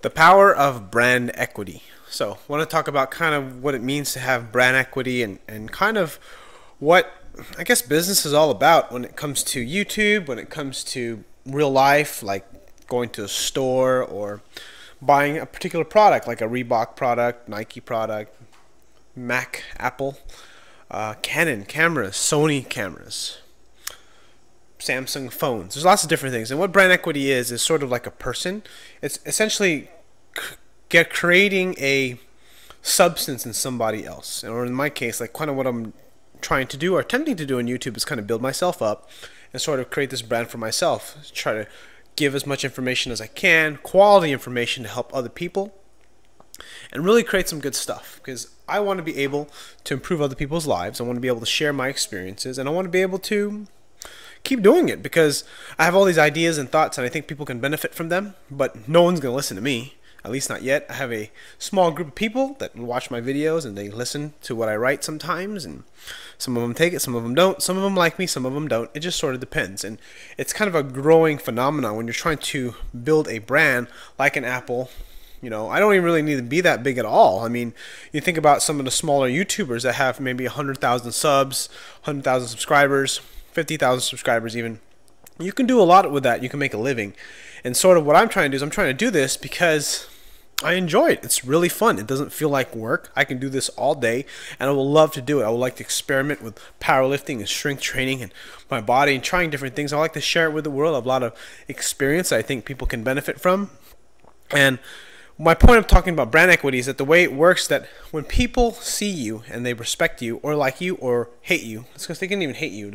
The power of brand equity. So, I want to talk about kind of what it means to have brand equity and kind of what I guess business is all about when it comes to YouTube, when it comes to real life, like going to a store or buying a particular product, like a Reebok product, Nike product, Mac, Apple, Canon cameras, Sony cameras, Samsung phones. There's lots of different things. And what brand equity is sort of like a person. It's essentially creating a substance in somebody else. Or in my case, like kind of what I'm trying to do or attempting to do on YouTube is kind of build myself up and sort of create this brand for myself. Try to give as much information as I can, quality information to help other people, and really create some good stuff, because I want to be able to improve other people's lives. I want to be able to share my experiences, and I want to be able to keep doing it because I have all these ideas and thoughts and I think people can benefit from them, but no one's going to listen to me, at least not yet. I have a small group of people that watch my videos and they listen to what I write sometimes, and some of them take it, some of them don't. Some of them like me, some of them don't. It just sort of depends, and it's kind of a growing phenomenon when you're trying to build a brand like an Apple. I don't even really need to be that big at all. I mean, you think about some of the smaller YouTubers that have maybe 100,000 subs, 100,000 subscribers, 50,000 subscribers even. You can do a lot with that. You can make a living. And sort of what I'm trying to do is I'm trying to do this because I enjoy it. It's really fun. It doesn't feel like work. I can do this all day, and I will love to do it. I would like to experiment with powerlifting and strength training and my body and trying different things. I like to share it with the world. I have a lot of experience that I think people can benefit from. And my point of talking about brand equity is that the way it works, that when people see you and they respect you or like you or hate you, it's because they can even hate you.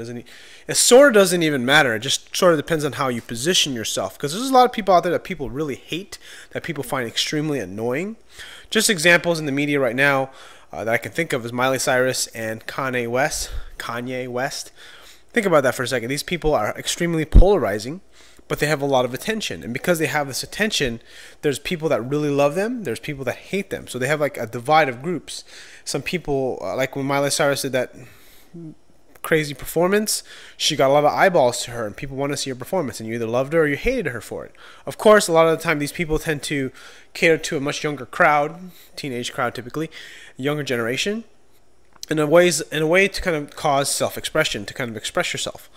It sort of doesn't even matter. It just sort of depends on how you position yourself, because there's a lot of people out there that people really hate, that people find extremely annoying. Just examples in the media right now that I can think of is Miley Cyrus and Kanye West. Think about that for a second. These people are extremely polarizing, but they have a lot of attention. And because they have this attention, there's people that really love them, there's people that hate them. So they have like a divide of groups. Some people, like when Miley Cyrus did that crazy performance, she got a lot of eyeballs to her, and people want to see her performance, and you either loved her or you hated her for it. Of course, a lot of the time these people tend to cater to a much younger crowd, teenage crowd typically, younger generation, in a way to kind of cause self-expression, to kind of express yourself.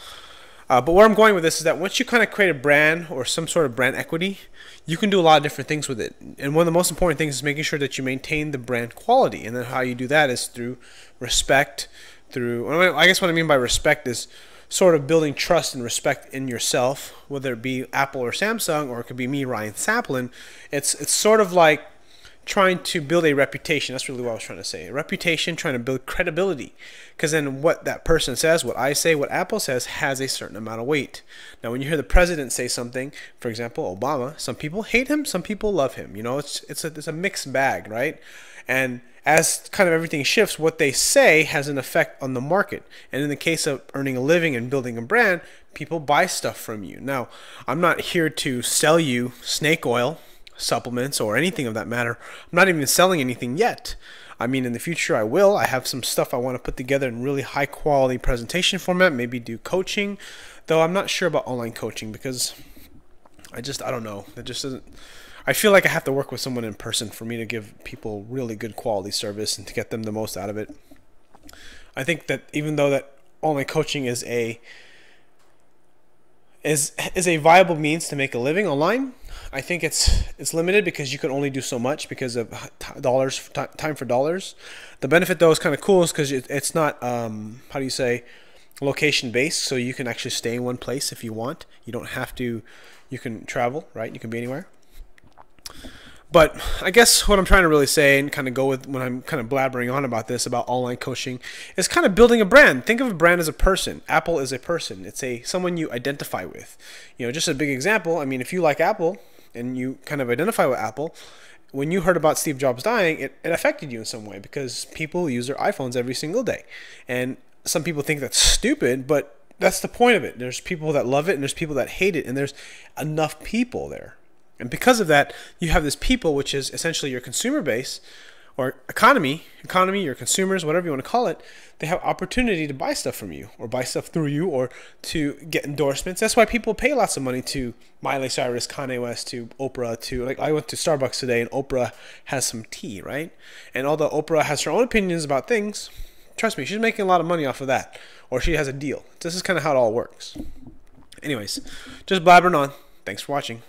But where I'm going with this is that once you kind of create a brand or some sort of brand equity, you can do a lot of different things with it. And one of the most important things is making sure that you maintain the brand quality. And then how you do that is through respect, I guess what I mean by respect is sort of building trust and respect in yourself, whether it be Apple or Samsung, or it could be me, Ryan Saplin. It's sort of like trying to build a reputation. That's really what I was trying to say. A reputation, trying to build credibility. Because then what that person says, what I say, what Apple says has a certain amount of weight. Now, when you hear the president say something, for example, Obama, some people hate him, some people love him. It's a mixed bag, right? And as kind of everything shifts, what they say has an effect on the market. And in the case of earning a living and building a brand, people buy stuff from you. Now, I'm not here to sell you snake oil, supplements, or anything of that matter. I'm not even selling anything yet. I mean, in the future I will. I have some stuff I want to put together in really high quality presentation format, maybe do coaching, though I'm not sure about online coaching because I don't know. It just doesn't. I feel like I have to work with someone in person for me to give people really good quality service and to get them the most out of it. I think that even though that online coaching is a viable means to make a living online, I think it's limited because you can only do so much because of time for dollars. The benefit though is kind of cool is because it's not how do you say, location based, so you can actually stay in one place if you want. You don't have to. You can travel, right? You can be anywhere. But I guess what I'm trying to really say and kind of go with when I'm kind of blabbering on about this, about online coaching, is kind of building a brand. Think of a brand as a person. Apple is a person. It's someone you identify with. Just a big example. I mean, if you like Apple and you kind of identify with Apple, when you heard about Steve Jobs dying, it affected you in some way because people use their iPhones every single day. And some people think that's stupid, but that's the point of it. There's people that love it and there's people that hate it, and there's enough people there. And because of that, you have this people, which is essentially your consumer base, or economy, your consumers, whatever you want to call it, they have opportunity to buy stuff from you or buy stuff through you or to get endorsements. That's why people pay lots of money to Miley Cyrus, Kanye West, to Oprah, to, like, I went to Starbucks today and Oprah has some tea, right? And although Oprah has her own opinions about things, trust me, she's making a lot of money off of that, or she has a deal. This is kind of how it all works. Anyways, just blabbering on. Thanks for watching.